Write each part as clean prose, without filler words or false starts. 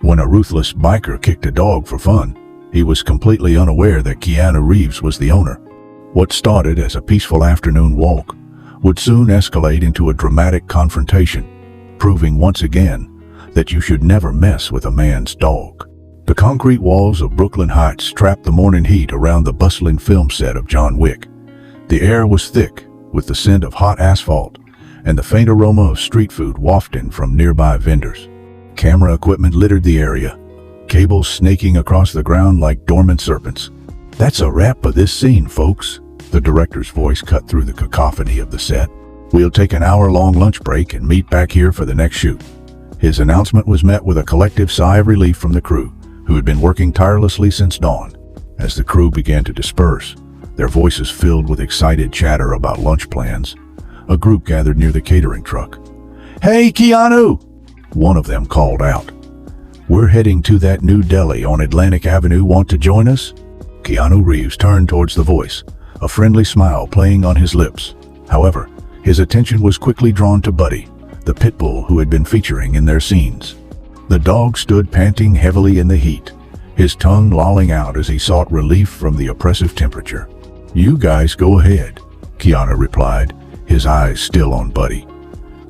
When a ruthless biker kicked a dog for fun, he was completely unaware that Keanu Reeves was the owner. What started as a peaceful afternoon walk would soon escalate into a dramatic confrontation, proving once again that you should never mess with a man's dog. The concrete walls of Brooklyn Heights trapped the morning heat around the bustling film set of John Wick. The air was thick with the scent of hot asphalt and the faint aroma of street food wafting from nearby vendors. Camera equipment littered the area, cables snaking across the ground like dormant serpents. "That's a wrap for this scene, folks," the director's voice cut through the cacophony of the set. "We'll take an hour-long lunch break and meet back here for the next shoot." His announcement was met with a collective sigh of relief from the crew, who had been working tirelessly since dawn. As the crew began to disperse, their voices filled with excited chatter about lunch plans, a group gathered near the catering truck. "Hey, Keanu!" one of them called out. "We're heading to that new deli on Atlantic Avenue. Want to join us?" Keanu Reeves turned towards the voice, a friendly smile playing on his lips. However, his attention was quickly drawn to Buddy, the pit bull who had been featuring in their scenes. The dog stood panting heavily in the heat, his tongue lolling out as he sought relief from the oppressive temperature. "You guys go ahead," Keanu replied, his eyes still on Buddy.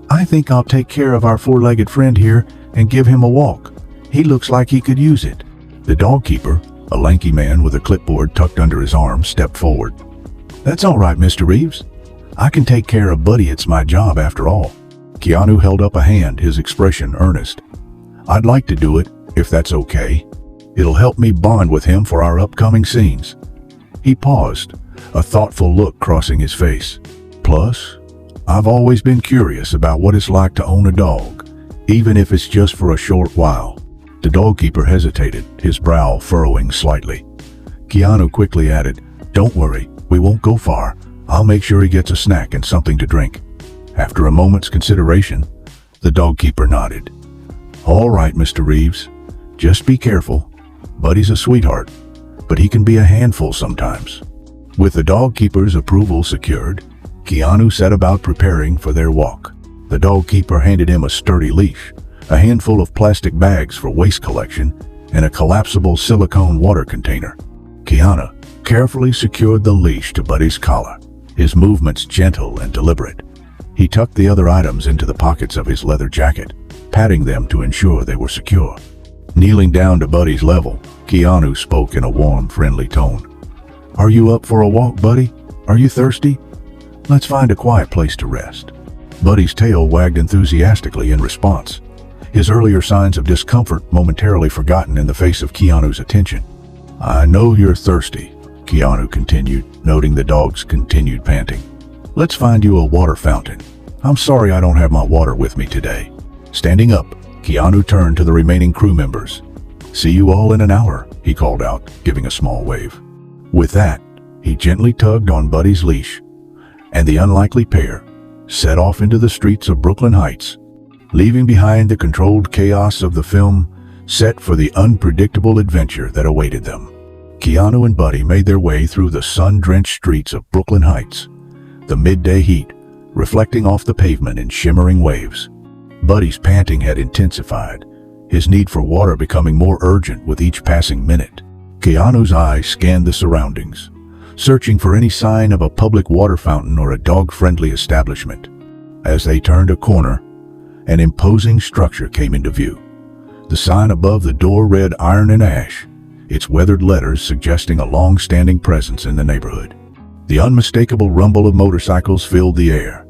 "I think I'll take care of our four-legged friend here and give him a walk. He looks like he could use it." The dog keeper, a lanky man with a clipboard tucked under his arm, stepped forward. "That's all right, Mr. Reeves. I can take care of Buddy. It's my job after all." Keanu held up a hand, his expression earnest. "I'd like to do it, if that's okay. It'll help me bond with him for our upcoming scenes." He paused, a thoughtful look crossing his face. "Plus, I've always been curious about what it's like to own a dog, even if it's just for a short while." The dog keeper hesitated, his brow furrowing slightly. Keanu quickly added, "Don't worry, we won't go far. I'll make sure he gets a snack and something to drink." After a moment's consideration, the dog keeper nodded. "All right, Mr. Reeves. Just be careful. Buddy's a sweetheart, but he can be a handful sometimes." With the dog keeper's approval secured, Keanu set about preparing for their walk. The dog keeper handed him a sturdy leash, a handful of plastic bags for waste collection, and a collapsible silicone water container. Keanu carefully secured the leash to Buddy's collar, his movements gentle and deliberate. He tucked the other items into the pockets of his leather jacket, patting them to ensure they were secure. Kneeling down to Buddy's level, Keanu spoke in a warm, friendly tone. "Are you up for a walk, Buddy? Are you thirsty? Let's find a quiet place to rest." Buddy's tail wagged enthusiastically in response, his earlier signs of discomfort momentarily forgotten in the face of Keanu's attention. "I know you're thirsty," Keanu continued, noting the dog's continued panting. "Let's find you a water fountain. I'm sorry I don't have my water with me today." Standing up, Keanu turned to the remaining crew members. "See you all in an hour," he called out, giving a small wave. With that, he gently tugged on Buddy's leash, and the unlikely pair set off into the streets of Brooklyn Heights, leaving behind the controlled chaos of the film set for the unpredictable adventure that awaited them. Keanu and Buddy made their way through the sun-drenched streets of Brooklyn Heights, the midday heat reflecting off the pavement in shimmering waves. Buddy's panting had intensified, his need for water becoming more urgent with each passing minute. Keanu's eyes scanned the surroundings, searching for any sign of a public water fountain or a dog-friendly establishment. As they turned a corner, an imposing structure came into view. The sign above the door read "Iron and Ash," its weathered letters suggesting a long-standing presence in the neighborhood. The unmistakable rumble of motorcycles filled the air,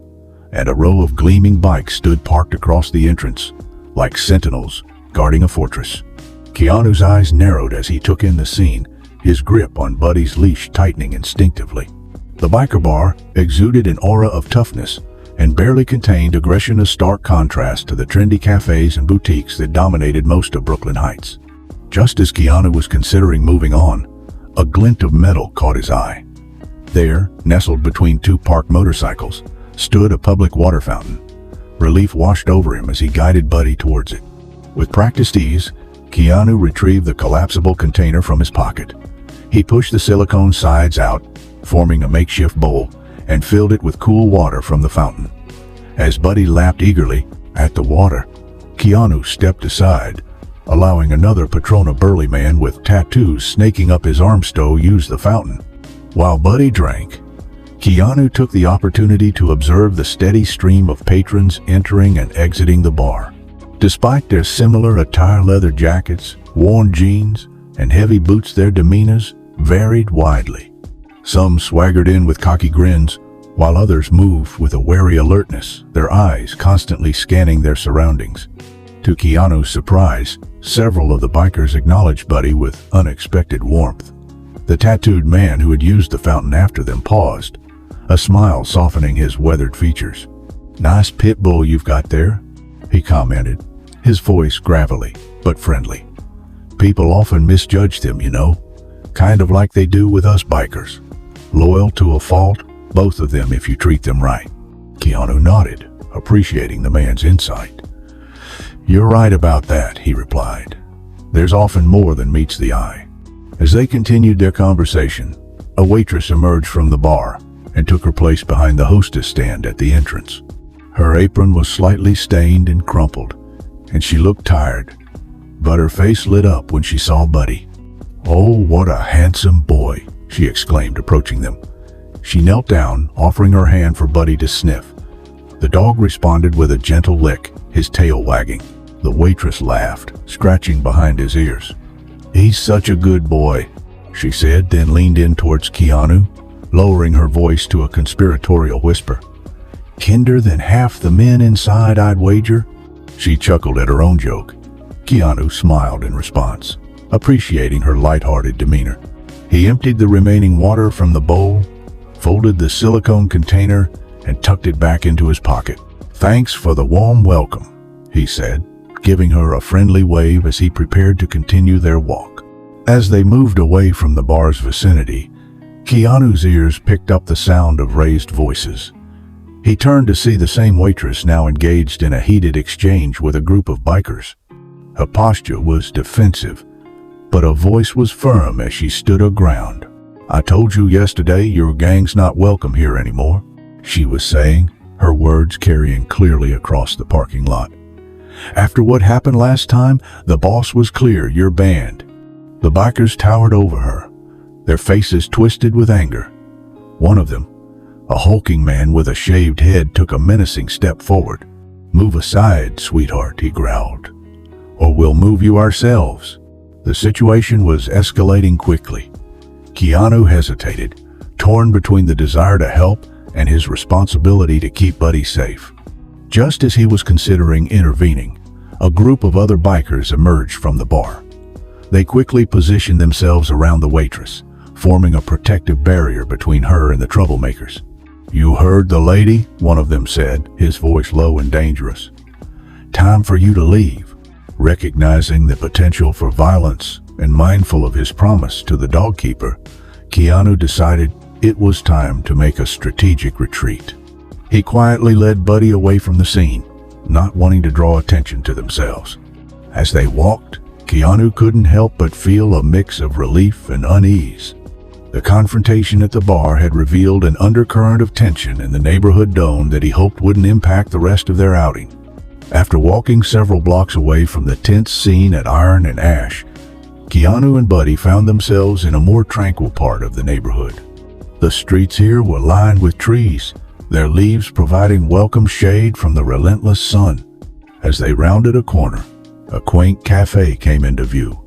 and a row of gleaming bikes stood parked across the entrance, like sentinels guarding a fortress. Keanu's eyes narrowed as he took in the scene, his grip on Buddy's leash tightening instinctively. The biker bar exuded an aura of toughness and barely contained aggression, a stark contrast to the trendy cafes and boutiques that dominated most of Brooklyn Heights. Just as Keanu was considering moving on, a glint of metal caught his eye. There, nestled between two parked motorcycles, stood a public water fountain. Relief washed over him as he guided Buddy towards it. With practiced ease, Keanu retrieved the collapsible container from his pocket. He pushed the silicone sides out, forming a makeshift bowl, and filled it with cool water from the fountain. As Buddy lapped eagerly at the water, Keanu stepped aside, allowing another Patrona burly man with tattoos snaking up his armstow use the fountain. While Buddy drank, Keanu took the opportunity to observe the steady stream of patrons entering and exiting the bar. Despite their similar attire, leather jackets, worn jeans, and heavy boots, their demeanors varied widely. Some swaggered in with cocky grins, while others moved with a wary alertness, their eyes constantly scanning their surroundings. To Keanu's surprise, several of the bikers acknowledged Buddy with unexpected warmth. The tattooed man who had used the fountain after them paused, a smile softening his weathered features. "Nice pit bull you've got there," he commented, his voice gravelly but friendly. "People often misjudge them, you know, kind of like they do with us bikers. Loyal to a fault, both of them if you treat them right." Keanu nodded, appreciating the man's insight. "You're right about that," he replied. "There's often more than meets the eye." As they continued their conversation, a waitress emerged from the bar and took her place behind the hostess stand at the entrance. Her apron was slightly stained and crumpled, and she looked tired, but her face lit up when she saw Buddy. "Oh, what a handsome boy," she exclaimed, approaching them. She knelt down, offering her hand for Buddy to sniff. The dog responded with a gentle lick, his tail wagging. The waitress laughed, scratching behind his ears. "He's such a good boy," she said, then leaned in towards Keanu, lowering her voice to a conspiratorial whisper. "Kinder than half the men inside, I'd wager." She chuckled at her own joke. Keanu smiled in response, appreciating her lighthearted demeanor. He emptied the remaining water from the bowl, folded the silicone container, and tucked it back into his pocket. "Thanks for the warm welcome," he said, giving her a friendly wave as he prepared to continue their walk. As they moved away from the bar's vicinity, Keanu's ears picked up the sound of raised voices. He turned to see the same waitress now engaged in a heated exchange with a group of bikers. Her posture was defensive, but her voice was firm as she stood her ground. "I told you yesterday your gang's not welcome here anymore," she was saying, her words carrying clearly across the parking lot. "After what happened last time, the boss was clear, you're banned." The bikers towered over her, their faces twisted with anger. One of them, a hulking man with a shaved head, took a menacing step forward. "Move aside, sweetheart," he growled, "or we'll move you ourselves." The situation was escalating quickly. Keanu hesitated, torn between the desire to help and his responsibility to keep Buddy safe. Just as he was considering intervening, a group of other bikers emerged from the bar. They quickly positioned themselves around the waitress, forming a protective barrier between her and the troublemakers. "You heard the lady," one of them said, his voice low and dangerous. "Time for you to leave." Recognizing the potential for violence and mindful of his promise to the dog keeper, Keanu decided it was time to make a strategic retreat. He quietly led Buddy away from the scene, not wanting to draw attention to themselves. As they walked, Keanu couldn't help but feel a mix of relief and unease. The confrontation at the bar had revealed an undercurrent of tension in the neighborhood zone that he hoped wouldn't impact the rest of their outing. After walking several blocks away from the tense scene at Iron and Ash, Keanu and Buddy found themselves in a more tranquil part of the neighborhood. The streets here were lined with trees, their leaves providing welcome shade from the relentless sun. As they rounded a corner, a quaint cafe came into view,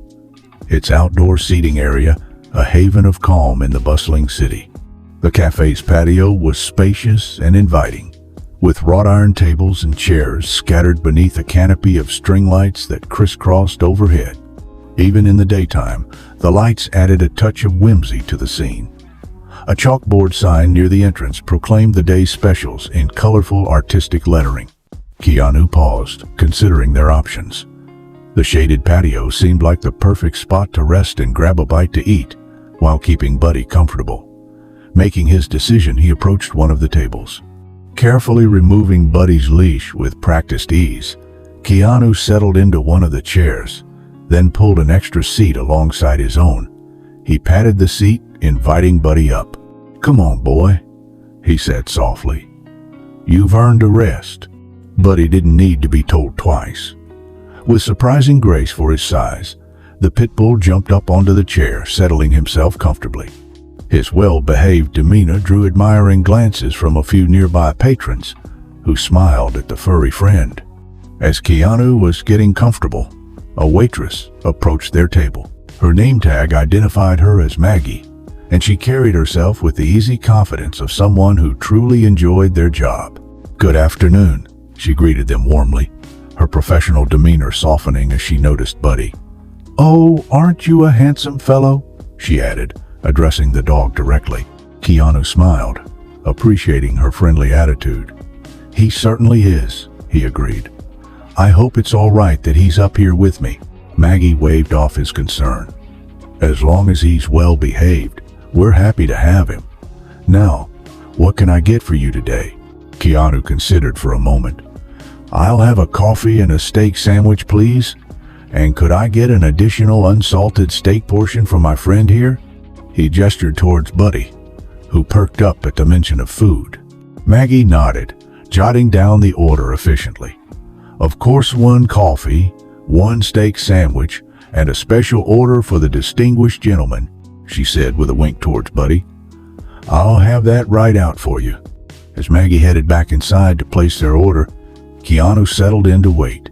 its outdoor seating area a haven of calm in the bustling city. The cafe's patio was spacious and inviting, with wrought iron tables and chairs scattered beneath a canopy of string lights that crisscrossed overhead. Even in the daytime, the lights added a touch of whimsy to the scene. A chalkboard sign near the entrance proclaimed the day's specials in colorful artistic lettering. Keanu paused, considering their options. The shaded patio seemed like the perfect spot to rest and grab a bite to eat, while keeping Buddy comfortable. Making his decision, he approached one of the tables. Carefully removing Buddy's leash with practiced ease, Keanu settled into one of the chairs, then pulled an extra seat alongside his own. He patted the seat, inviting Buddy up. "Come on, boy," he said softly. "You've earned a rest." Buddy didn't need to be told twice. With surprising grace for his size, the pit bull jumped up onto the chair, settling himself comfortably. His well-behaved demeanor drew admiring glances from a few nearby patrons, who smiled at the furry friend. As Keanu was getting comfortable, a waitress approached their table. Her name tag identified her as Maggie, and she carried herself with the easy confidence of someone who truly enjoyed their job. "Good afternoon," she greeted them warmly, her professional demeanor softening as she noticed Buddy. "Oh, aren't you a handsome fellow?" she added, addressing the dog directly. Keanu smiled, appreciating her friendly attitude. "He certainly is," he agreed. "I hope it's all right that he's up here with me." Maggie waved off his concern. "As long as he's well behaved, we're happy to have him. Now, what can I get for you today?" Keanu considered for a moment. "I'll have a coffee and a steak sandwich, please. And could I get an additional unsalted steak portion for my friend here?" He gestured towards Buddy, who perked up at the mention of food. Maggie nodded, jotting down the order efficiently. "Of course, 1 coffee, 1 steak sandwich, and a special order for the distinguished gentleman," she said with a wink towards Buddy. "I'll have that right out for you." As Maggie headed back inside to place their order, Keanu settled in to wait.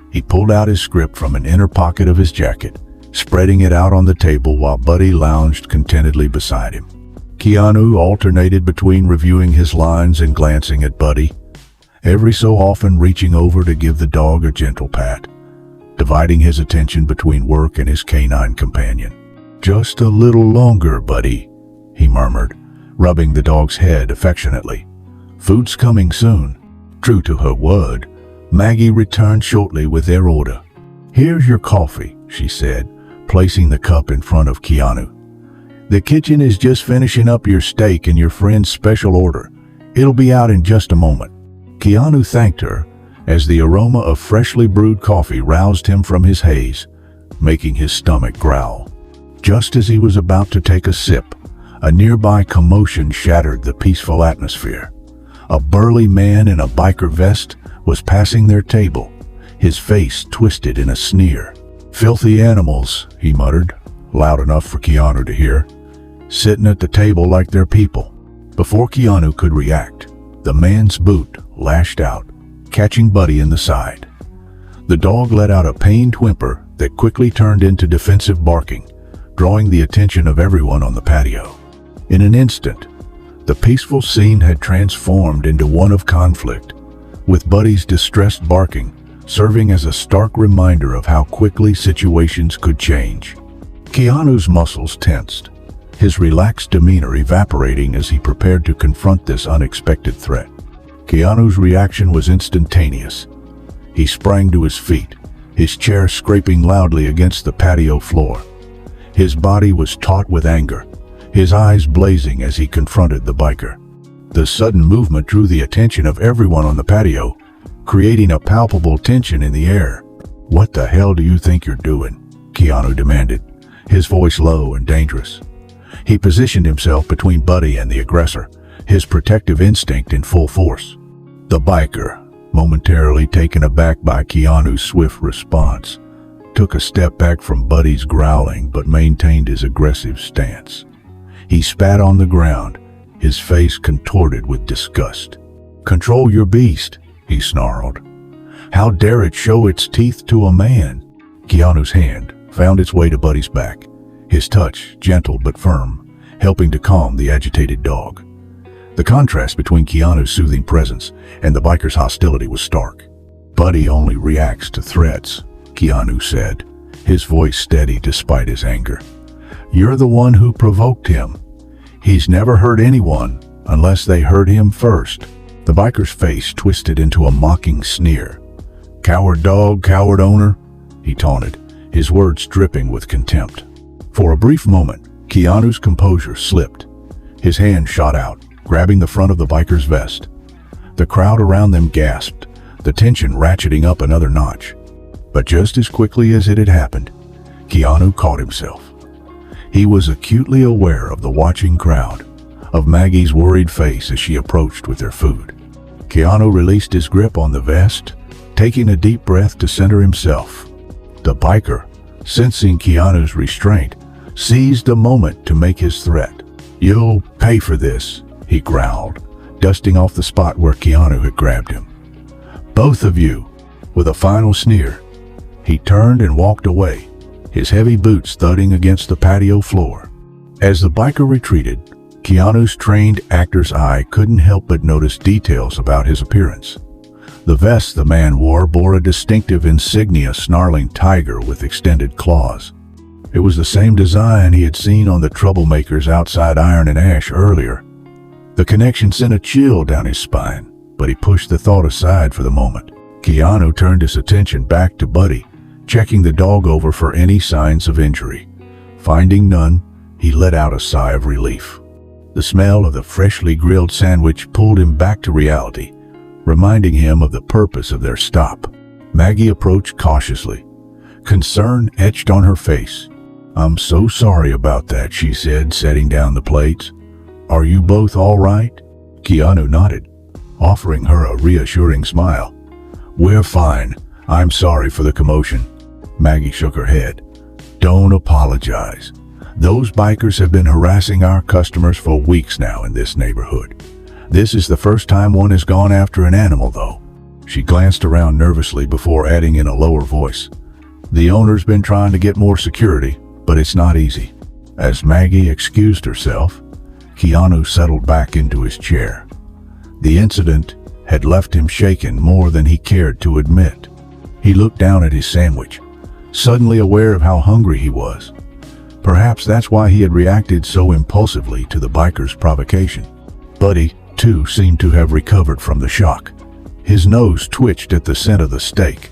He pulled out his script from an inner pocket of his jacket, spreading it out on the table while Buddy lounged contentedly beside him. Keanu alternated between reviewing his lines and glancing at Buddy, every so often reaching over to give the dog a gentle pat, dividing his attention between work and his canine companion. "Just a little longer, Buddy," he murmured, rubbing the dog's head affectionately. "Food's coming soon." True to her word, Maggie returned shortly with their order. "Here's your coffee," she said, placing the cup in front of Keanu. "The kitchen is just finishing up your steak and your friend's special order. It'll be out in just a moment." Keanu thanked her as the aroma of freshly brewed coffee roused him from his haze, making his stomach growl. Just as he was about to take a sip, a nearby commotion shattered the peaceful atmosphere. A burly man in a biker vest was passing their table, his face twisted in a sneer. "Filthy animals," he muttered, loud enough for Keanu to hear, "sitting at the table like they're people." Before Keanu could react, the man's boot lashed out, catching Buddy in the side. The dog let out a pained whimper that quickly turned into defensive barking, drawing the attention of everyone on the patio. In an instant, the peaceful scene had transformed into one of conflict, with Buddy's distressed barking serving as a stark reminder of how quickly situations could change. Keanu's muscles tensed, his relaxed demeanor evaporating as he prepared to confront this unexpected threat. Keanu's reaction was instantaneous. He sprang to his feet, his chair scraping loudly against the patio floor. His body was taut with anger, his eyes blazing as he confronted the biker. The sudden movement drew the attention of everyone on the patio, creating a palpable tension in the air. "What the hell do you think you're doing?" Keanu demanded, his voice low and dangerous. He positioned himself between Buddy and the aggressor, his protective instinct in full force. The biker, momentarily taken aback by Keanu's swift response, took a step back from Buddy's growling but maintained his aggressive stance. He spat on the ground, his face contorted with disgust. "Control your beast," he snarled. "How dare it show its teeth to a man?" Keanu's hand found its way to Buddy's back, his touch gentle but firm, helping to calm the agitated dog. The contrast between Keanu's soothing presence and the biker's hostility was stark. "Buddy only reacts to threats," Keanu said, his voice steady despite his anger. "You're the one who provoked him. He's never hurt anyone unless they hurt him first." The biker's face twisted into a mocking sneer. "Coward dog, coward owner," he taunted, his words dripping with contempt. For a brief moment, Keanu's composure slipped. His hand shot out, grabbing the front of the biker's vest. The crowd around them gasped, the tension ratcheting up another notch. But just as quickly as it had happened, Keanu caught himself. He was acutely aware of the watching crowd, of Maggie's worried face as she approached with their food. Keanu released his grip on the vest, taking a deep breath to center himself. The biker, sensing Keanu's restraint, seized the moment to make his threat. "You'll pay for this," he growled, dusting off the spot where Keanu had grabbed him. "Both of you." With a final sneer, he turned and walked away, his heavy boots thudding against the patio floor. As the biker retreated, Keanu's trained actor's eye couldn't help but notice details about his appearance. The vest the man wore bore a distinctive insignia snarling tiger with extended claws. It was the same design he had seen on the troublemakers outside Iron and Ash earlier. The connection sent a chill down his spine, but he pushed the thought aside for the moment. Keanu turned his attention back to Buddy, checking the dog over for any signs of injury. Finding none, he let out a sigh of relief. The smell of the freshly grilled sandwich pulled him back to reality, reminding him of the purpose of their stop. Maggie approached cautiously. Concern etched on her face. "I'm so sorry about that," she said, setting down the plates. "Are you both all right?" Keanu nodded, offering her a reassuring smile. "We're fine. I'm sorry for the commotion." Maggie shook her head. "Don't apologize. Those bikers have been harassing our customers for weeks now in this neighborhood. This is the first time one has gone after an animal, though." She glanced around nervously before adding in a lower voice, "The owner's been trying to get more security, but it's not easy." As Maggie excused herself, Keanu settled back into his chair. The incident had left him shaken more than he cared to admit. He looked down at his sandwich, suddenly aware of how hungry he was. Perhaps that's why he had reacted so impulsively to the biker's provocation. Buddy, too, seemed to have recovered from the shock. His nose twitched at the scent of the steak,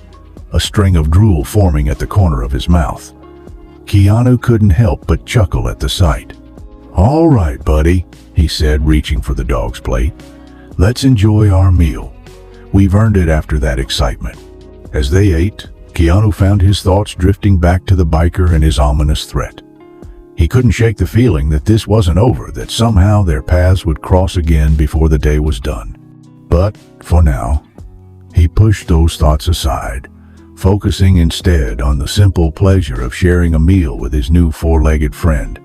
a string of drool forming at the corner of his mouth. Keanu couldn't help but chuckle at the sight. "All right, Buddy," he said, reaching for the dog's plate. "Let's enjoy our meal. We've earned it after that excitement." As they ate, Keanu found his thoughts drifting back to the biker and his ominous threat. He couldn't shake the feeling that this wasn't over, that somehow their paths would cross again before the day was done. But, for now, he pushed those thoughts aside, focusing instead on the simple pleasure of sharing a meal with his new four-legged friend.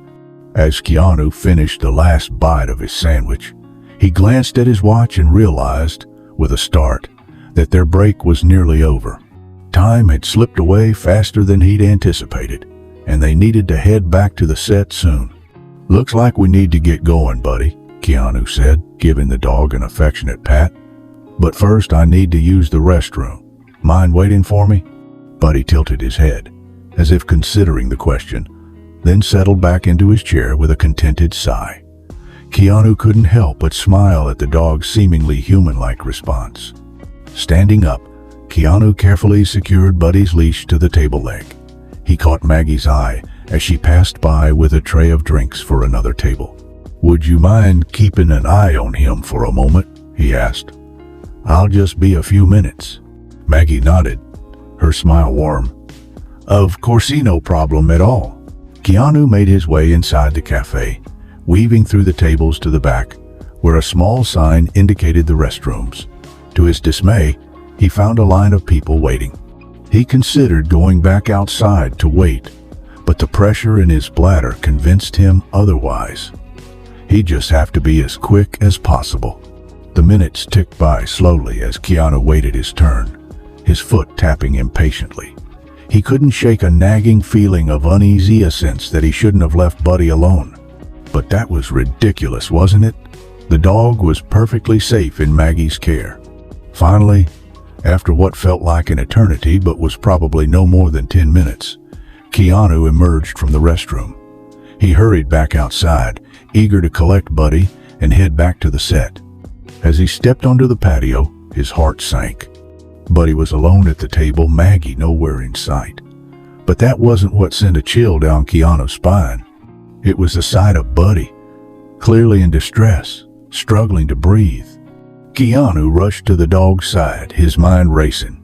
As Keanu finished the last bite of his sandwich, he glanced at his watch and realized, with a start, that their break was nearly over. Time had slipped away faster than he'd anticipated, and they needed to head back to the set soon. "Looks like we need to get going, Buddy," Keanu said, giving the dog an affectionate pat. "But first I need to use the restroom. Mind waiting for me?" Buddy tilted his head, as if considering the question, then settled back into his chair with a contented sigh. Keanu couldn't help but smile at the dog's seemingly human-like response. Standing up, Keanu carefully secured Buddy's leash to the table leg. He caught Maggie's eye as she passed by with a tray of drinks for another table. "Would you mind keeping an eye on him for a moment?" he asked. "I'll just be a few minutes." Maggie nodded, her smile warm. "Of course, no problem at all." Keanu made his way inside the cafe, weaving through the tables to the back, where a small sign indicated the restrooms. To his dismay, he found a line of people waiting. He considered going back outside to wait, but the pressure in his bladder convinced him otherwise. He'd just have to be as quick as possible. The minutes ticked by slowly as Keanu waited his turn, his foot tapping impatiently. He couldn't shake a nagging feeling of uneasy, a sense that he shouldn't have left Buddy alone. But that was ridiculous, wasn't it? The dog was perfectly safe in Maggie's care. Finally, after what felt like an eternity but was probably no more than 10 minutes, Keanu emerged from the restroom. He hurried back outside, eager to collect Buddy and head back to the set. As he stepped onto the patio, his heart sank. Buddy was alone at the table, Maggie nowhere in sight. But that wasn't what sent a chill down Keanu's spine. It was the sight of Buddy, clearly in distress, struggling to breathe. Keanu rushed to the dog's side, his mind racing.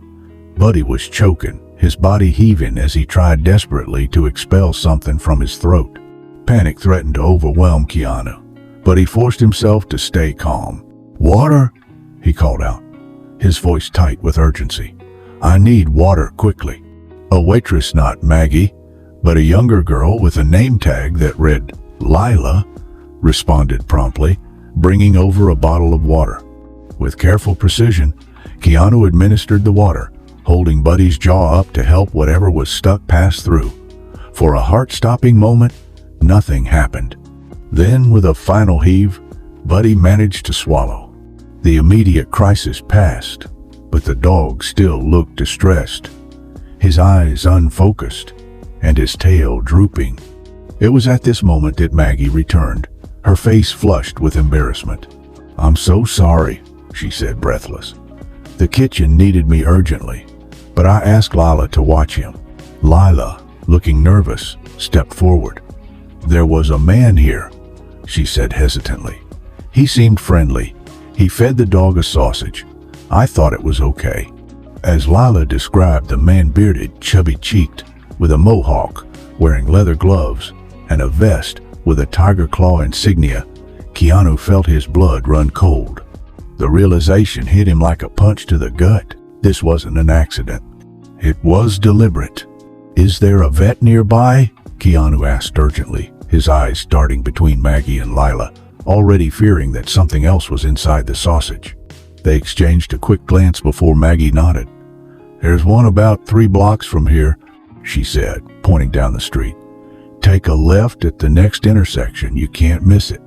Buddy was choking, his body heaving as he tried desperately to expel something from his throat. Panic threatened to overwhelm Keanu, but he forced himself to stay calm. "Water?" he called out, his voice tight with urgency. I need water quickly." A waitress, not Maggie, but a younger girl with a name tag that read Lila, responded promptly, bringing over a bottle of water. With careful precision, Keanu administered the water, holding Buddy's jaw up to help whatever was stuck pass through. For a heart-stopping moment, nothing happened. Then, with a final heave, Buddy managed to swallow. The immediate crisis passed, but the dog still looked distressed, his eyes unfocused, and his tail drooping. It was at this moment that Maggie returned, her face flushed with embarrassment. "I'm so sorry," she said, breathless. "The kitchen needed me urgently, but I asked Lila to watch him." Lila, looking nervous, stepped forward. "There was a man here," she said hesitantly. "He seemed friendly. He fed the dog a sausage. I thought it was okay." As Lila described, the man bearded, chubby-cheeked, with a mohawk, wearing leather gloves, and a vest with a tiger claw insignia, Keanu felt his blood run cold. The realization hit him like a punch to the gut. This wasn't an accident. It was deliberate. "Is there a vet nearby?" Keanu asked urgently, his eyes darting between Maggie and Lila, already fearing that something else was inside the sausage. They exchanged a quick glance before Maggie nodded. "There's one about 3 blocks from here," she said, pointing down the street. "Take a left at the next intersection. You can't miss it."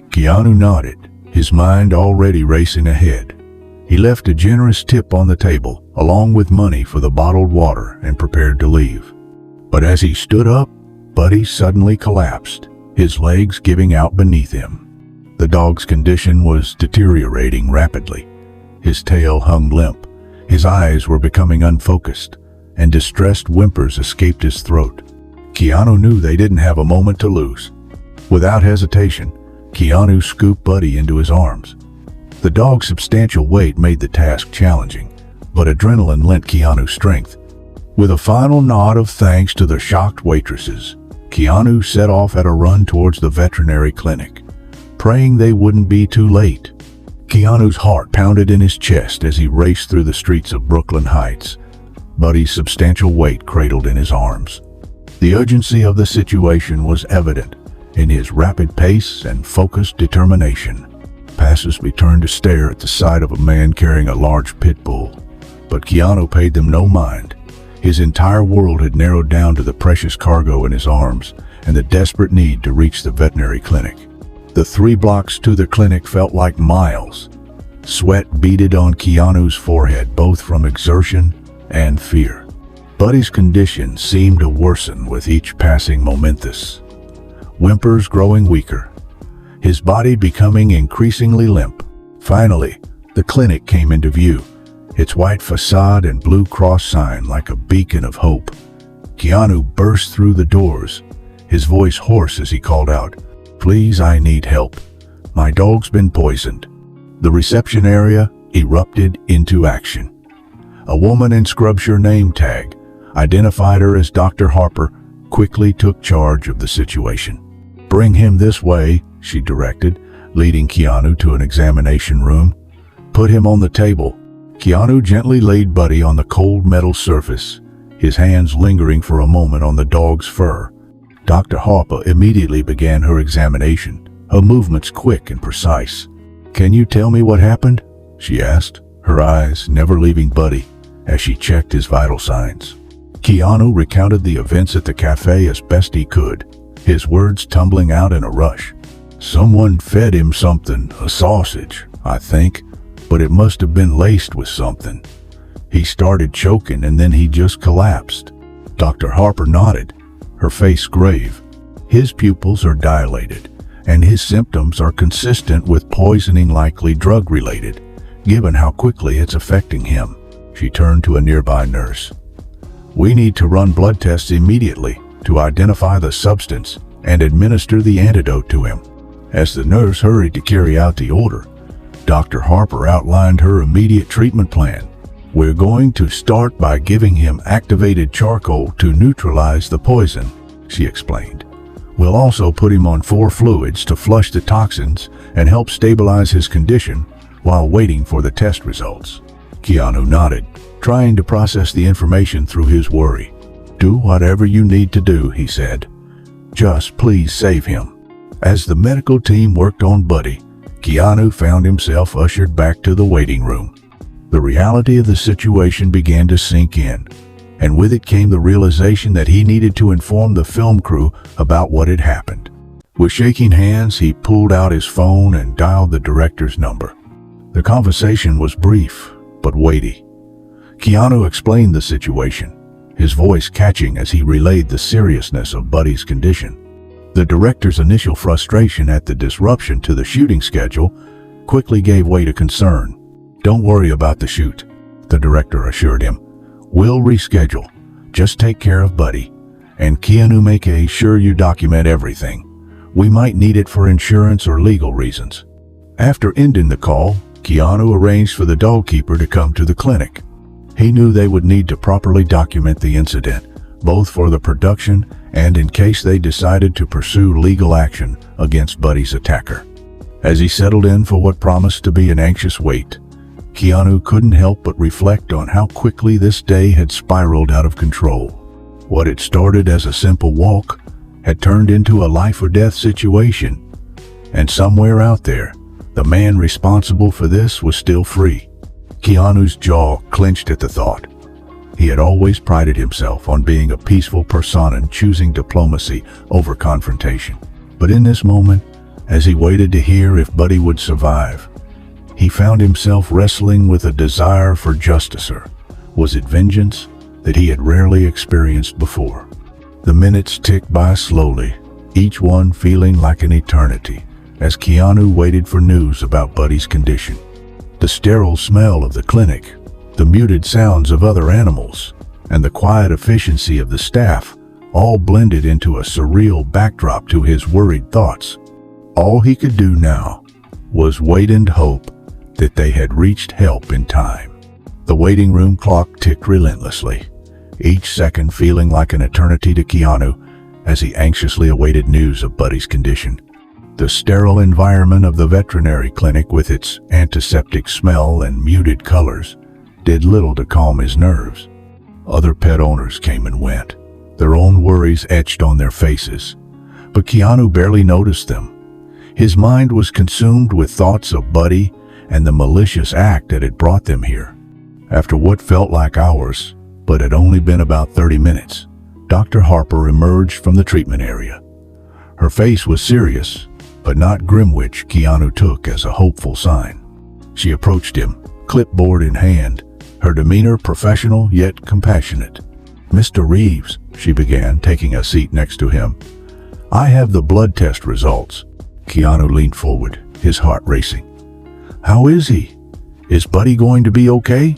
Keanu nodded, his mind already racing ahead. He left a generous tip on the table, along with money for the bottled water, and prepared to leave. But as he stood up, Buddy suddenly collapsed, his legs giving out beneath him. The dog's condition was deteriorating rapidly. His tail hung limp, his eyes were becoming unfocused, and distressed whimpers escaped his throat. Keanu knew they didn't have a moment to lose. Without hesitation, Keanu scooped Buddy into his arms. The dog's substantial weight made the task challenging, but adrenaline lent Keanu strength. With a final nod of thanks to the shocked waitresses, Keanu set off at a run towards the veterinary clinic, praying they wouldn't be too late. Keanu's heart pounded in his chest as he raced through the streets of Brooklyn Heights, Buddy's substantial weight cradled in his arms. The urgency of the situation was evident in his rapid pace and focused determination. Passers-by turned to stare at the sight of a man carrying a large pit bull, but Keanu paid them no mind. His entire world had narrowed down to the precious cargo in his arms and the desperate need to reach the veterinary clinic. The 3 blocks to the clinic felt like miles. Sweat beaded on Keanu's forehead, both from exertion and fear. Buddy's condition seemed to worsen with each passing momentus. Whimpers growing weaker, his body becoming increasingly limp. Finally, the clinic came into view, its white facade and blue cross sign like a beacon of hope. Keanu burst through the doors, his voice hoarse as he called out, "Please, I need help. My dog's been poisoned." The reception area erupted into action. A woman in Scrubshire name tag, identified her as Dr. Harper, quickly took charge of the situation. "Bring him this way," she directed, leading Keanu to an examination room. "Put him on the table." Keanu gently laid Buddy on the cold metal surface, his hands lingering for a moment on the dog's fur. Dr. Harper immediately began her examination, her movements quick and precise. "Can you tell me what happened?" she asked, her eyes never leaving Buddy as she checked his vital signs. Keanu recounted the events at the cafe as best he could, his words tumbling out in a rush. "Someone fed him something, a sausage, I think, but it must have been laced with something. He started choking and then he just collapsed." Dr. Harper nodded, her face grave. "His pupils are dilated, and his symptoms are consistent with poisoning, likely drug-related, given how quickly it's affecting him." She turned to a nearby nurse. "We need to run blood tests immediately to identify the substance and administer the antidote to him." As the nurse hurried to carry out the order, Dr. Harper outlined her immediate treatment plan. "We're going to start by giving him activated charcoal to neutralize the poison," she explained. "We'll also put him on 4 fluids to flush the toxins and help stabilize his condition while waiting for the test results." Keanu nodded, trying to process the information through his worry. "Do whatever you need to do," he said. "Just please save him." As the medical team worked on Buddy, Keanu found himself ushered back to the waiting room. The reality of the situation began to sink in, and with it came the realization that he needed to inform the film crew about what had happened. With shaking hands, he pulled out his phone and dialed the director's number. The conversation was brief, but weighty. Keanu explained the situation, his voice catching as he relayed the seriousness of Buddy's condition. The director's initial frustration at the disruption to the shooting schedule quickly gave way to concern. "Don't worry about the shoot," the director assured him. "We'll reschedule. Just take care of Buddy. And Keanu, make sure you document everything. We might need it for insurance or legal reasons." After ending the call, Keanu arranged for the dog keeper to come to the clinic. He knew they would need to properly document the incident, both for the production and in case they decided to pursue legal action against Buddy's attacker. As he settled in for what promised to be an anxious wait, Keanu couldn't help but reflect on how quickly this day had spiraled out of control. What had started as a simple walk had turned into a life-or-death situation, and somewhere out there, the man responsible for this was still free. Keanu's jaw clenched at the thought. He had always prided himself on being a peaceful person and choosing diplomacy over confrontation. But in this moment, as he waited to hear if Buddy would survive, he found himself wrestling with a desire for justice. Was it vengeance that he had rarely experienced before? The minutes ticked by slowly, each one feeling like an eternity, as Keanu waited for news about Buddy's condition. The sterile smell of the clinic, the muted sounds of other animals, and the quiet efficiency of the staff all blended into a surreal backdrop to his worried thoughts. All he could do now was wait and hope that they had reached help in time. The waiting room clock ticked relentlessly, each second feeling like an eternity to Keanu as he anxiously awaited news of Buddy's condition. The sterile environment of the veterinary clinic, with its antiseptic smell and muted colors, did little to calm his nerves. Other pet owners came and went, their own worries etched on their faces, but Keanu barely noticed them. His mind was consumed with thoughts of Buddy and the malicious act that had brought them here. After what felt like hours, but had only been about 30 minutes, Dr. Harper emerged from the treatment area. Her face was serious, but not grim, which Keanu took as a hopeful sign. She approached him, clipboard in hand, her demeanor professional yet compassionate. "Mr. Reeves," she began, taking a seat next to him, "I have the blood test results." Keanu leaned forward, his heart racing. "How is he? Is Buddy going to be okay?"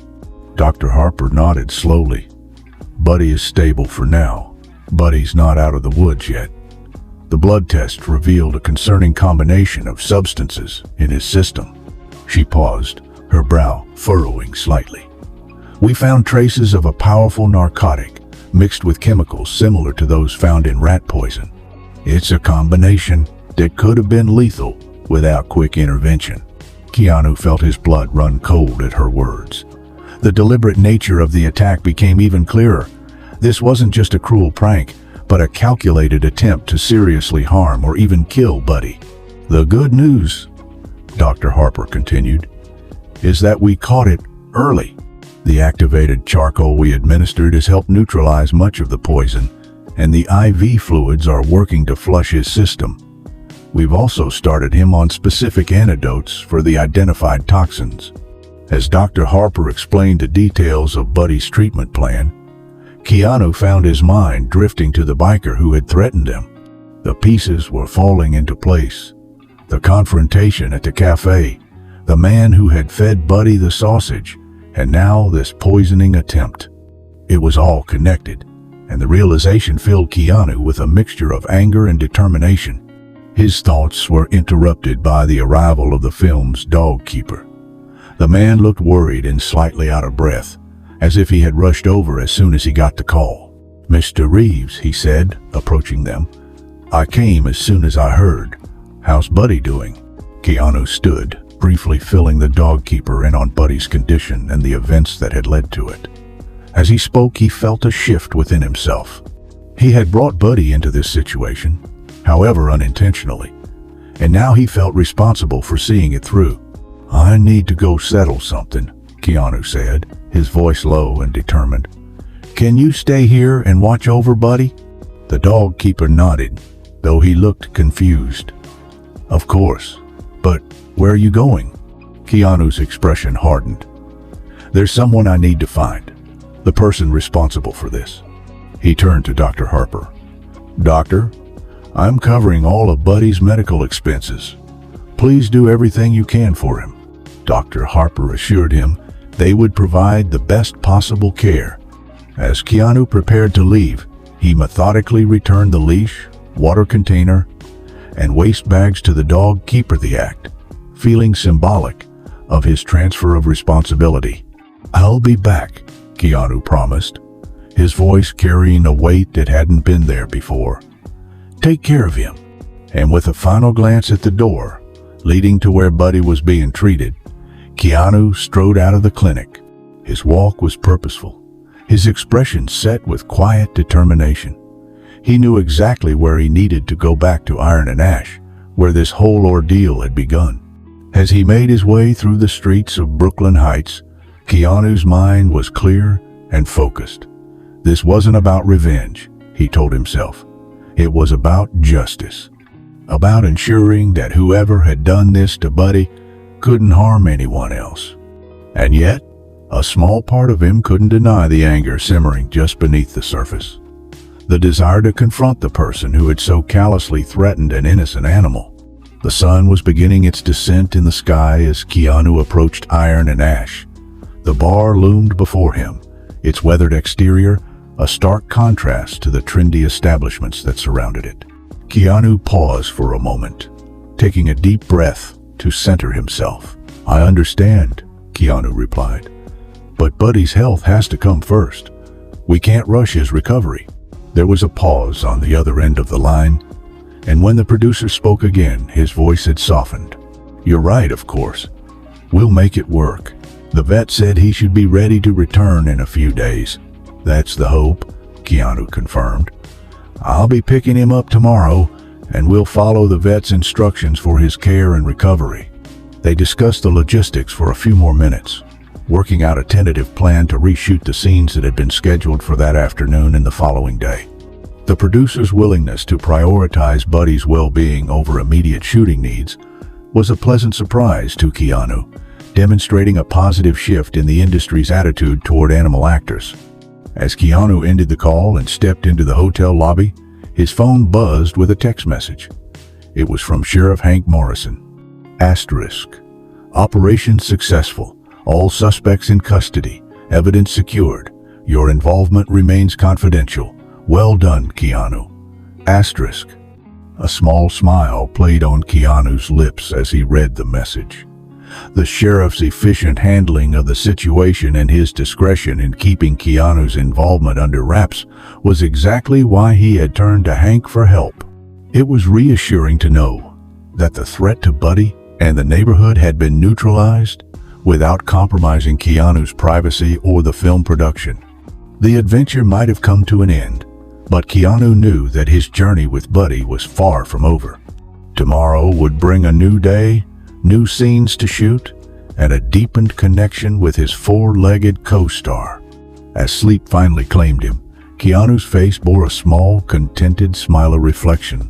Dr. Harper nodded slowly. "Buddy is stable for now. Buddy's not out of the woods yet. The blood test revealed a concerning combination of substances in his system." She paused, her brow furrowing slightly. "We found traces of a powerful narcotic mixed with chemicals similar to those found in rat poison. It's a combination that could have been lethal without quick intervention." Keanu felt his blood run cold at her words. The deliberate nature of the attack became even clearer. This wasn't just a cruel prank, but a calculated attempt to seriously harm or even kill Buddy. "The good news," Dr. Harper continued, "is that we caught it early. The activated charcoal we administered has helped neutralize much of the poison, and the IV fluids are working to flush his system. We've also started him on specific antidotes for the identified toxins." As Dr. Harper explained the details of Buddy's treatment plan, Keanu found his mind drifting to the biker who had threatened him. The pieces were falling into place. The confrontation at the cafe, the man who had fed Buddy the sausage, and now this poisoning attempt. It was all connected, and the realization filled Keanu with a mixture of anger and determination. His thoughts were interrupted by the arrival of the film's dog keeper. The man looked worried and slightly out of breath, as if he had rushed over as soon as he got the call. "Mr. Reeves," he said, approaching them, "I came as soon as I heard. How's Buddy doing?" Keanu stood, briefly filling the dog keeper in on Buddy's condition and the events that had led to it. As he spoke, he felt a shift within himself. He had brought Buddy into this situation, however unintentionally, and now he felt responsible for seeing it through. "I need to go settle something," Keanu said, his voice low and determined. "Can you stay here and watch over Buddy?" The dog keeper nodded, though he looked confused. "Of course, but where are you going?" Keanu's expression hardened. "There's someone I need to find, the person responsible for this." He turned to Dr. Harper. "Doctor, I'm covering all of Buddy's medical expenses. Please do everything you can for him." Dr. Harper assured him they would provide the best possible care. As Keanu prepared to leave, he methodically returned the leash, water container, and waste bags to the dog keeper, the act feeling symbolic of his transfer of responsibility. "I'll be back," Keanu promised, his voice carrying a weight that hadn't been there before. "Take care of him." And with a final glance at the door, leading to where Buddy was being treated, Keanu strode out of the clinic. His walk was purposeful, his expression set with quiet determination. He knew exactly where he needed to go back to Iron and Ash, where this whole ordeal had begun. As he made his way through the streets of Brooklyn Heights, Keanu's mind was clear and focused. This wasn't about revenge, he told himself. It was about justice, about ensuring that whoever had done this to Buddy couldn't harm anyone else. And yet, a small part of him couldn't deny the anger simmering just beneath the surface. The desire to confront the person who had so callously threatened an innocent animal. The sun was beginning its descent in the sky as Keanu approached Iron and Ash. The bar loomed before him, its weathered exterior a stark contrast to the trendy establishments that surrounded it. Keanu paused for a moment, taking a deep breath to center himself. "I understand," Keanu replied, "but Buddy's health has to come first. We can't rush his recovery." There was a pause on the other end of the line, and when the producer spoke again, his voice had softened. "You're right, of course. We'll make it work. The vet said he should be ready to return in a few days." "That's the hope," Keanu confirmed. "I'll be picking him up tomorrow, and we'll follow the vet's instructions for his care and recovery." They discussed the logistics for a few more minutes, working out a tentative plan to reshoot the scenes that had been scheduled for that afternoon and the following day. The producer's willingness to prioritize Buddy's well-being over immediate shooting needs was a pleasant surprise to Keanu, demonstrating a positive shift in the industry's attitude toward animal actors. As Keanu ended the call and stepped into the hotel lobby, his phone buzzed with a text message. It was from Sheriff Hank Morrison. Asterisk. "Operation successful. All suspects in custody. Evidence secured. Your involvement remains confidential. Well done, Keanu." Asterisk. A small smile played on Keanu's lips as he read the message. The sheriff's efficient handling of the situation and his discretion in keeping Keanu's involvement under wraps was exactly why he had turned to Hank for help. It was reassuring to know that the threat to Buddy and the neighborhood had been neutralized without compromising Keanu's privacy or the film production. The adventure might have come to an end, but Keanu knew that his journey with Buddy was far from over. Tomorrow would bring a new day, new scenes to shoot, and a deepened connection with his four-legged co-star. As sleep finally claimed him, Keanu's face bore a small, contented smile, a reflection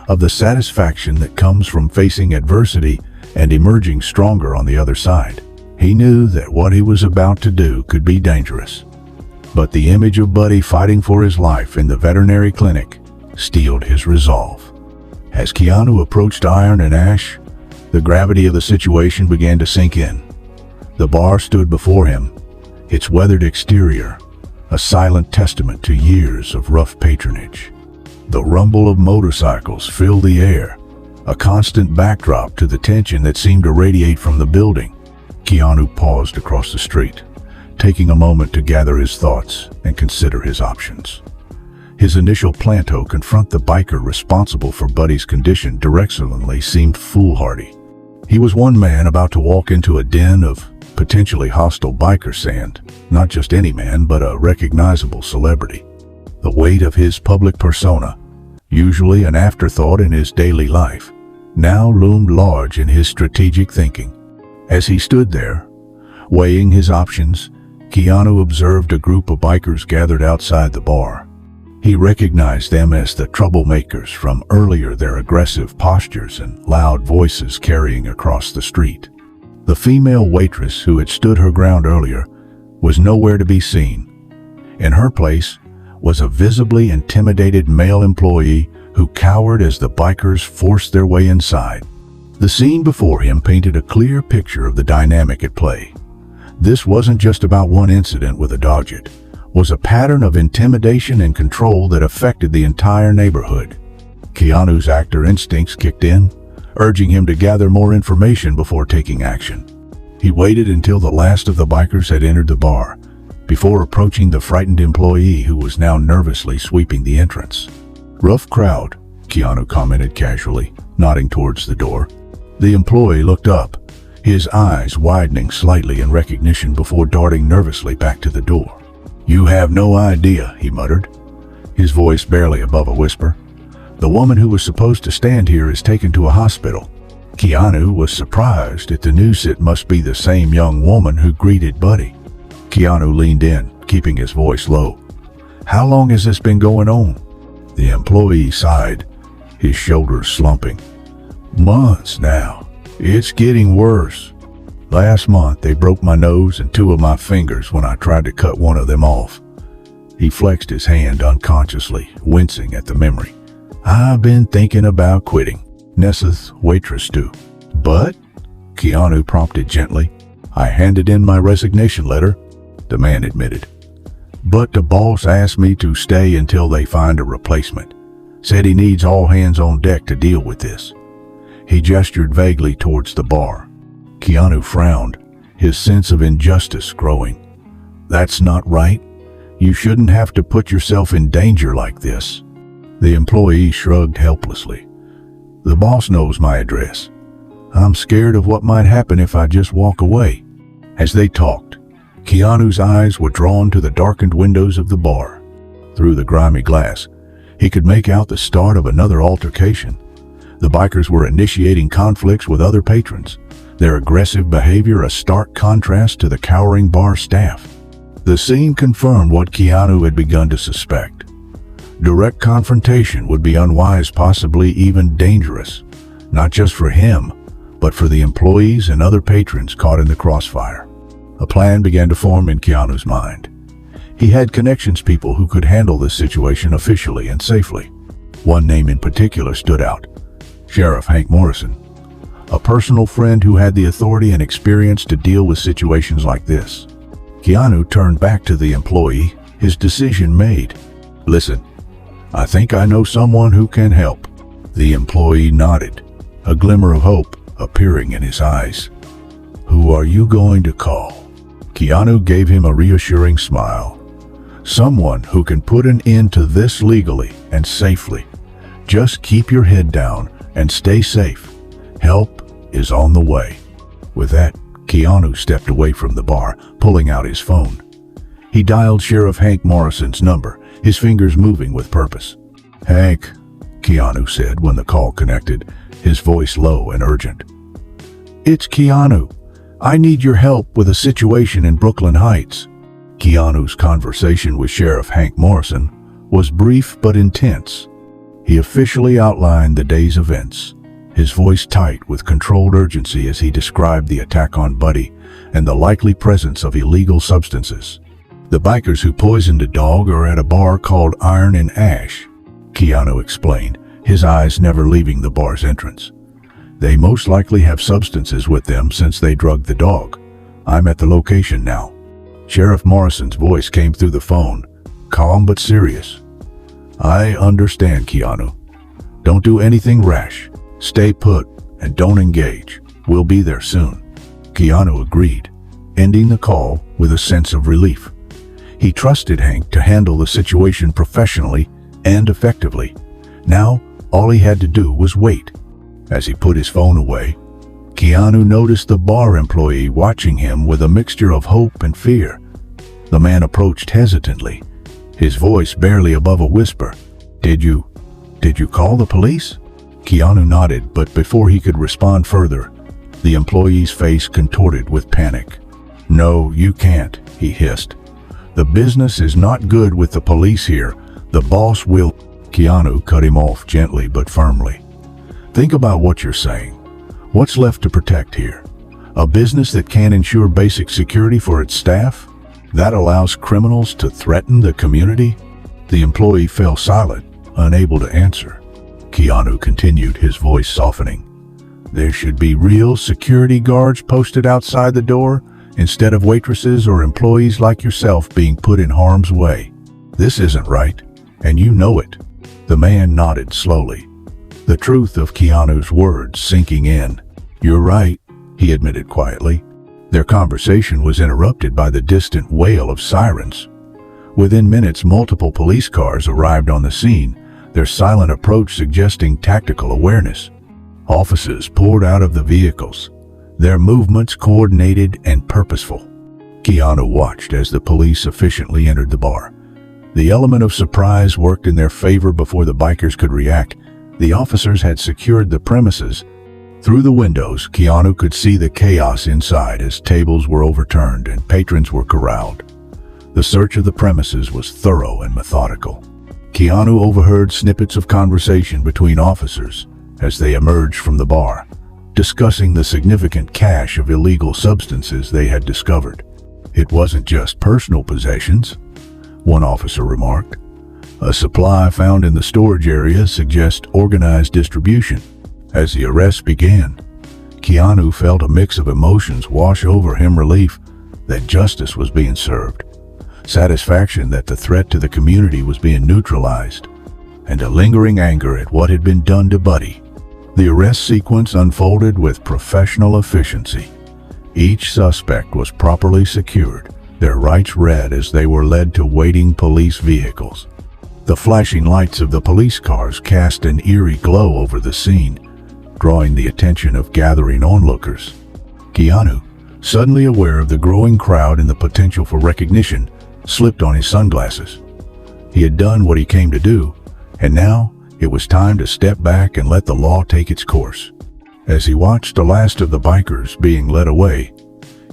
of the satisfaction that comes from facing adversity and emerging stronger on the other side. He knew that what he was about to do could be dangerous, but the image of Buddy fighting for his life in the veterinary clinic steeled his resolve. As Keanu approached Iron and Ash, the gravity of the situation began to sink in. The bar stood before him, its weathered exterior a silent testament to years of rough patronage. The rumble of motorcycles filled the air, a constant backdrop to the tension that seemed to radiate from the building. Keanu paused across the street, taking a moment to gather his thoughts and consider his options. His initial plan to confront the biker responsible for Buddy's condition directionally seemed foolhardy. He was one man about to walk into a den of potentially hostile bikers and not just any man, but a recognizable celebrity. The weight of his public persona, usually an afterthought in his daily life, now loomed large in his strategic thinking. As he stood there, weighing his options, Keanu observed a group of bikers gathered outside the bar. He recognized them as the troublemakers from earlier, their aggressive postures and loud voices carrying across the street. The female waitress who had stood her ground earlier was nowhere to be seen. In her place was a visibly intimidated male employee who cowered as the bikers forced their way inside. The scene before him painted a clear picture of the dynamic at play. This wasn't just about one incident with a dog. It was a pattern of intimidation and control that affected the entire neighborhood. Keanu's actor instincts kicked in, urging him to gather more information before taking action. He waited until the last of the bikers had entered the bar, before approaching the frightened employee who was now nervously sweeping the entrance. "Rough crowd," Keanu commented casually, nodding towards the door. The employee looked up, his eyes widening slightly in recognition before darting nervously back to the door. "You have no idea," he muttered, his voice barely above a whisper. "The woman who was supposed to stand here is taken to a hospital." Keanu was surprised at the news. It must be the same young woman who greeted Buddy. Keanu leaned in, keeping his voice low. "How long has this been going on?" The employee sighed, his shoulders slumping. "Months now. It's getting worse. Last month they broke my nose and 2 of my fingers when I tried to cut one of them off." He flexed his hand unconsciously, wincing at the memory. "I've been thinking about quitting." Nessa's waitress too. "But?" Keanu prompted gently. "I handed in my resignation letter," the man admitted. "But the boss asked me to stay until they find a replacement. Said he needs all hands on deck to deal with this." He gestured vaguely towards the bar. Keanu frowned, his sense of injustice growing. "That's not right. You shouldn't have to put yourself in danger like this." The employee shrugged helplessly. "The boss knows my address. I'm scared of what might happen if I just walk away." As they talked, Keanu's eyes were drawn to the darkened windows of the bar. Through the grimy glass, he could make out the start of another altercation. The bikers were initiating conflicts with other patrons, their aggressive behavior a stark contrast to the cowering bar staff. The scene confirmed what Keanu had begun to suspect. Direct confrontation would be unwise, possibly even dangerous, not just for him, but for the employees and other patrons caught in the crossfire. A plan began to form in Keanu's mind. He had connections, people who could handle this situation officially and safely. One name in particular stood out: Sheriff Hank Morrison, a personal friend who had the authority and experience to deal with situations like this. Keanu turned back to the employee, his decision made. "Listen, I think I know someone who can help." The employee nodded, a glimmer of hope appearing in his eyes. "Who are you going to call?" Keanu gave him a reassuring smile. "Someone who can put an end to this legally and safely. Just keep your head down and stay safe. Help is on the way." With that, Keanu stepped away from the bar, pulling out his phone. He dialed Sheriff Hank Morrison's number, his fingers moving with purpose. "Hank," Keanu said when the call connected, his voice low and urgent. "It's Keanu. I need your help with a situation in Brooklyn Heights." Keanu's conversation with Sheriff Hank Morrison was brief but intense. He officially outlined the day's events, his voice tight with controlled urgency as he described the attack on Buddy and the likely presence of illegal substances. "The bikers who poisoned a dog are at a bar called Iron and Ash," Keanu explained, his eyes never leaving the bar's entrance. "They most likely have substances with them since they drugged the dog. I'm at the location now." Sheriff Morrison's voice came through the phone, calm but serious. "I understand, Keanu. Don't do anything rash. Stay put and don't engage. We'll be there soon." Keanu agreed, ending the call with a sense of relief. He trusted Hank to handle the situation professionally and effectively. Now, all he had to do was wait. As he put his phone away, Keanu noticed the bar employee watching him with a mixture of hope and fear. The man approached hesitantly, his voice barely above a whisper. Did you call the police?" Keanu nodded, but before he could respond further, the employee's face contorted with panic. "No, you can't," he hissed. "The business is not good with the police here. The boss will—" Keanu cut him off gently but firmly. "Think about what you're saying. What's left to protect here? A business that can't ensure basic security for its staff? That allows criminals to threaten the community?" The employee fell silent, unable to answer. Keanu continued, his voice softening. "There should be real security guards posted outside the door, instead of waitresses or employees like yourself being put in harm's way. This isn't right, and you know it." The man nodded slowly, the truth of Keanu's words sinking in. "You're right," he admitted quietly. Their conversation was interrupted by the distant wail of sirens. Within minutes, multiple police cars arrived on the scene, their silent approach suggesting tactical awareness. Officers poured out of the vehicles, their movements coordinated and purposeful. Keanu watched as the police efficiently entered the bar. The element of surprise worked in their favor before the bikers could react. The officers had secured the premises. Through the windows, Keanu could see the chaos inside as tables were overturned and patrons were corralled. The search of the premises was thorough and methodical. Keanu overheard snippets of conversation between officers as they emerged from the bar, discussing the significant cache of illegal substances they had discovered. "It wasn't just personal possessions," one officer remarked. "A supply found in the storage area suggests organized distribution." As the arrest began, Keanu felt a mix of emotions wash over him: relief that justice was being served, satisfaction that the threat to the community was being neutralized, and a lingering anger at what had been done to Buddy. The arrest sequence unfolded with professional efficiency. Each suspect was properly secured, their rights read as they were led to waiting police vehicles. The flashing lights of the police cars cast an eerie glow over the scene, drawing the attention of gathering onlookers. Keanu, suddenly aware of the growing crowd and the potential for recognition, slipped on his sunglasses. He had done what he came to do, and now it was time to step back and let the law take its course. As he watched the last of the bikers being led away,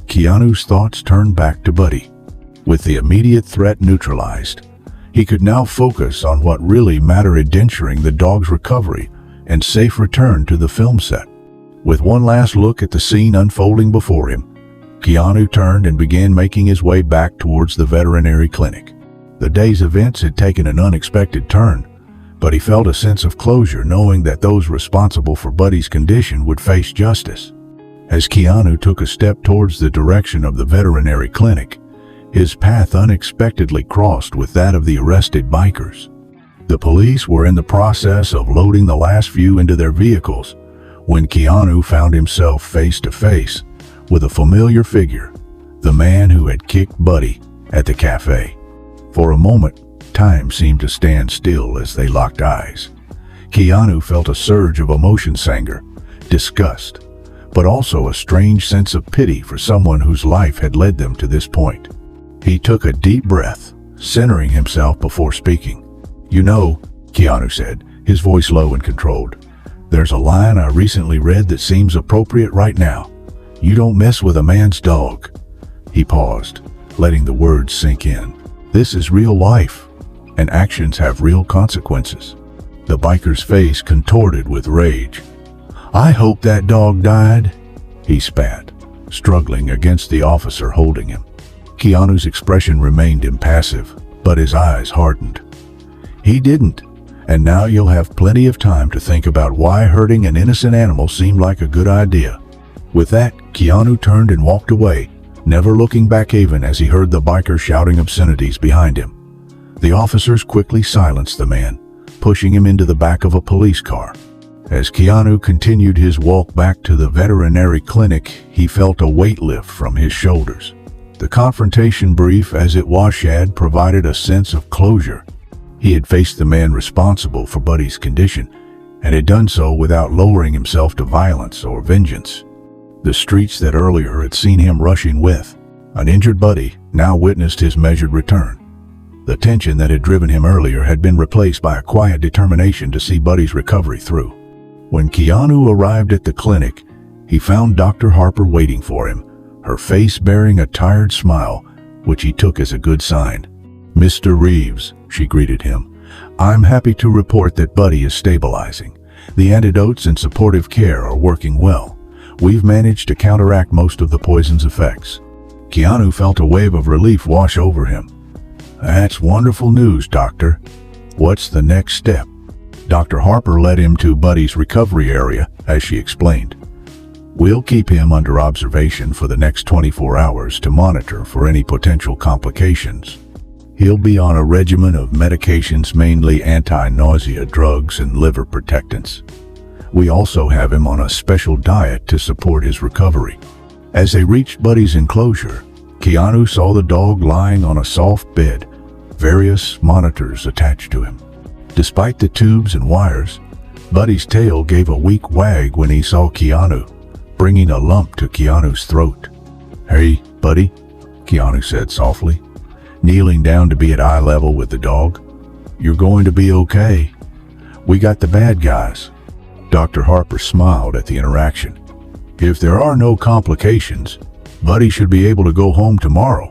Keanu's thoughts turned back to Buddy. With the immediate threat neutralized, he could now focus on what really mattered: ensuring the dog's recovery and safe return to the film set. With one last look at the scene unfolding before him, Keanu turned and began making his way back towards the veterinary clinic. The day's events had taken an unexpected turn, but he felt a sense of closure knowing that those responsible for Buddy's condition would face justice. As Keanu took a step towards the direction of the veterinary clinic, his path unexpectedly crossed with that of the arrested bikers. The police were in the process of loading the last few into their vehicles when Keanu found himself face to face with a familiar figure, the man who had kicked Buddy at the cafe. For a moment, time seemed to stand still as they locked eyes. Keanu felt a surge of emotions: anger, disgust, but also a strange sense of pity for someone whose life had led them to this point. He took a deep breath, centering himself before speaking. "You know," Keanu said, his voice low and controlled, "there's a line I recently read that seems appropriate right now. You don't mess with a man's dog." He paused, letting the words sink in. "This is real life, and actions have real consequences." The biker's face contorted with rage. "I hope that dog died," he spat, struggling against the officer holding him. Keanu's expression remained impassive, but his eyes hardened. "He didn't, and now you'll have plenty of time to think about why hurting an innocent animal seemed like a good idea." With that, Keanu turned and walked away, never looking back even as he heard the biker shouting obscenities behind him. The officers quickly silenced the man, pushing him into the back of a police car. As Keanu continued his walk back to the veterinary clinic, he felt a weight lift from his shoulders. The confrontation, brief as it was, had provided a sense of closure. He had faced the man responsible for Buddy's condition, and had done so without lowering himself to violence or vengeance. the streets that earlier had seen him rushing with. An injured Buddy now witnessed his measured return. The tension that had driven him earlier had been replaced by a quiet determination to see Buddy's recovery through. When Keanu arrived at the clinic, he found Dr. Harper waiting for him, her face bearing a tired smile, which he took as a good sign. "Mr. Reeves," she greeted him, "I'm happy to report that Buddy is stabilizing. The antidotes and supportive care are working well. We've managed to counteract most of the poison's effects." Keanu felt a wave of relief wash over him. "That's wonderful news, Doctor. What's the next step?" Dr. Harper led him to Buddy's recovery area, as she explained. "We'll keep him under observation for the next 24 hours to monitor for any potential complications. He'll be on a regimen of medications, mainly anti-nausea drugs and liver protectants. We also have him on a special diet to support his recovery." As they reached Buddy's enclosure, Keanu saw the dog lying on a soft bed, various monitors attached to him. Despite the tubes and wires, Buddy's tail gave a weak wag when he saw Keanu, bringing a lump to Keanu's throat. "Hey, Buddy," Keanu said softly, kneeling down to be at eye level with the dog. "You're going to be okay. We got the bad guys." Dr. Harper smiled at the interaction. "If there are no complications, Buddy should be able to go home tomorrow.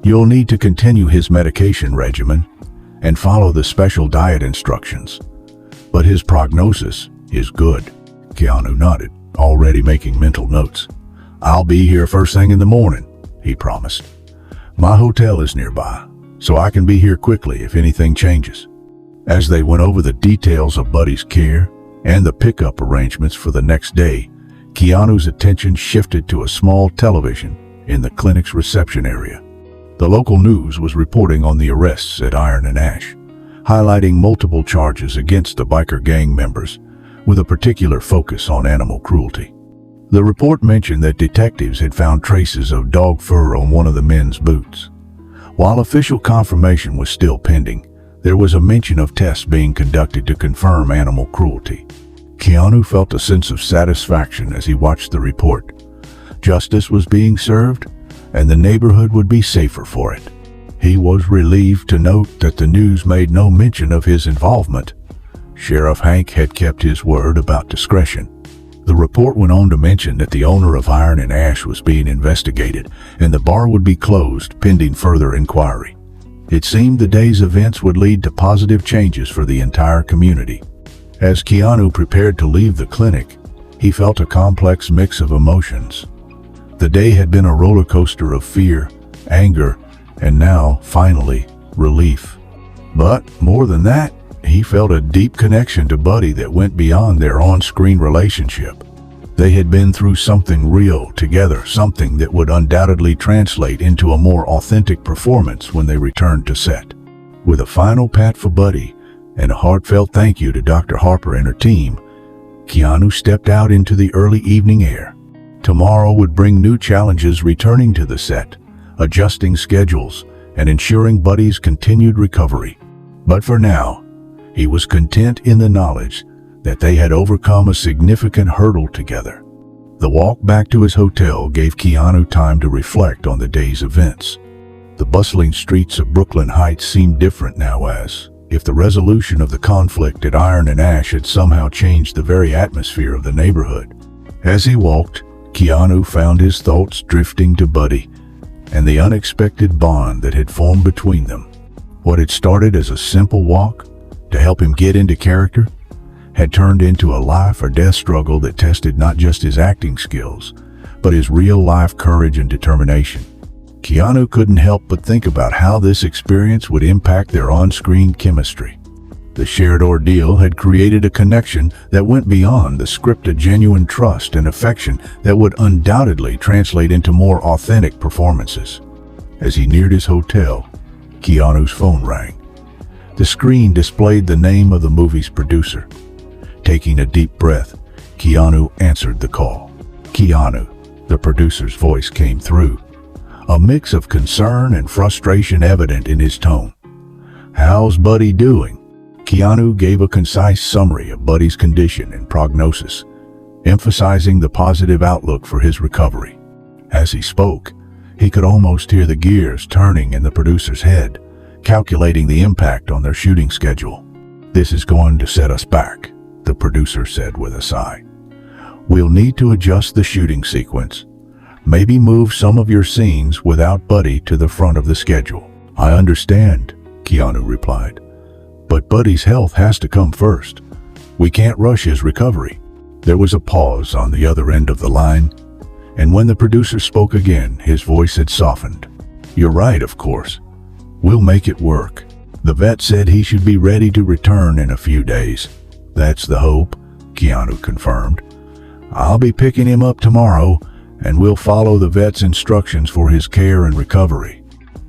You'll need to continue his medication regimen and follow the special diet instructions. But his prognosis is good." Keanu nodded, already making mental notes. "I'll be here first thing in the morning," he promised. "My hotel is nearby, so I can be here quickly if anything changes." As they went over the details of Buddy's care and the pickup arrangements for the next day, Keanu's attention shifted to a small television in the clinic's reception area. The local news was reporting on the arrests at Iron and Ash, highlighting multiple charges against the biker gang members, with a particular focus on animal cruelty. The report mentioned that detectives had found traces of dog fur on one of the men's boots. While official confirmation was still pending, there was a mention of tests being conducted to confirm animal cruelty. Keanu felt a sense of satisfaction as he watched the report. Justice was being served, and the neighborhood would be safer for it. He was relieved to note that the news made no mention of his involvement. Sheriff Hank had kept his word about discretion. The report went on to mention that the owner of Iron and Ash was being investigated, and the bar would be closed pending further inquiry. It seemed the day's events would lead to positive changes for the entire community. As Keanu prepared to leave the clinic, he felt a complex mix of emotions. The day had been a roller coaster of fear, anger, and now, finally, relief. But more than that, he felt a deep connection to Buddy that went beyond their on-screen relationship. They had been through something real together, something that would undoubtedly translate into a more authentic performance when they returned to set. With a final pat for Buddy and a heartfelt thank you to Dr. Harper and her team, Keanu stepped out into the early evening air. Tomorrow would bring new challenges returning to the set, adjusting schedules, and ensuring Buddy's continued recovery. But for now, he was content in the knowledge that they had overcome a significant hurdle together. The walk back to his hotel gave Keanu time to reflect on the day's events. The bustling streets of Brooklyn Heights seemed different now, as if the resolution of the conflict at Iron and Ash had somehow changed the very atmosphere of the neighborhood. As he walked, Keanu found his thoughts drifting to Buddy and the unexpected bond that had formed between them. What had started as a simple walk to help him get into character had turned into a life or death struggle that tested not just his acting skills, but his real-life courage and determination. Keanu couldn't help but think about how this experience would impact their on-screen chemistry. The shared ordeal had created a connection that went beyond the script, a genuine trust and affection that would undoubtedly translate into more authentic performances. As he neared his hotel, Keanu's phone rang. The screen displayed the name of the movie's producer. Taking a deep breath, Keanu answered the call. "Keanu," the producer's voice came through, a mix of concern and frustration evident in his tone. "How's Buddy doing?" Keanu gave a concise summary of Buddy's condition and prognosis, emphasizing the positive outlook for his recovery. As he spoke, he could almost hear the gears turning in the producer's head, calculating the impact on their shooting schedule. "This is going to set us back," the producer said with a sigh. "We'll need to adjust the shooting sequence. Maybe move some of your scenes without Buddy to the front of the schedule." "I understand," Keanu replied. "But Buddy's health has to come first. We can't rush his recovery." There was a pause on the other end of the line, and when the producer spoke again, his voice had softened. "You're right, of course. We'll make it work. The vet said he should be ready to return in a few days." "That's the hope," Keanu confirmed. "I'll be picking him up tomorrow, and we'll follow the vet's instructions for his care and recovery."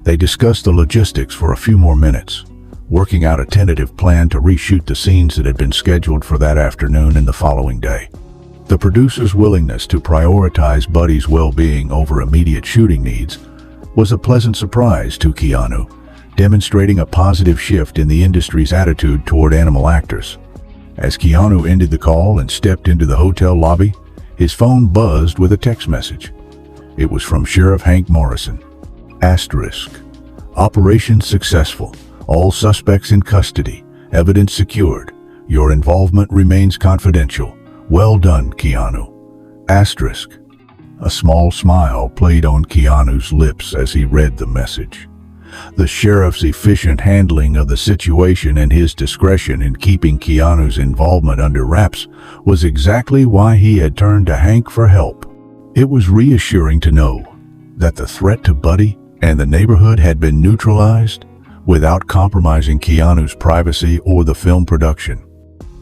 They discussed the logistics for a few more minutes, working out a tentative plan to reshoot the scenes that had been scheduled for that afternoon and the following day. The producer's willingness to prioritize Buddy's well-being over immediate shooting needs was a pleasant surprise to Keanu, demonstrating a positive shift in the industry's attitude toward animal actors. As Keanu ended the call and stepped into the hotel lobby, his phone buzzed with a text message. It was from Sheriff Hank Morrison. Asterisk. "Operation successful. All suspects in custody. Evidence secured. Your involvement remains confidential. Well done, Keanu." Asterisk. A small smile played on Keanu's lips as he read the message. The sheriff's efficient handling of the situation and his discretion in keeping Keanu's involvement under wraps was exactly why he had turned to Hank for help. It was reassuring to know that the threat to Buddy and the neighborhood had been neutralized without compromising Keanu's privacy or the film production.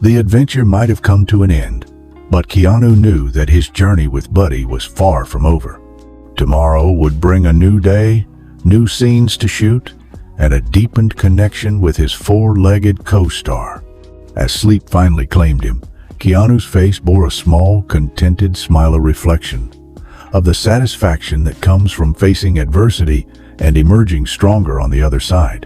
The adventure might have come to an end, but Keanu knew that his journey with Buddy was far from over. Tomorrow would bring a new day, new scenes to shoot, and a deepened connection with his four-legged co-star. As sleep finally claimed him, Keanu's face bore a small, contented smile, a reflection of the satisfaction that comes from facing adversity and emerging stronger on the other side.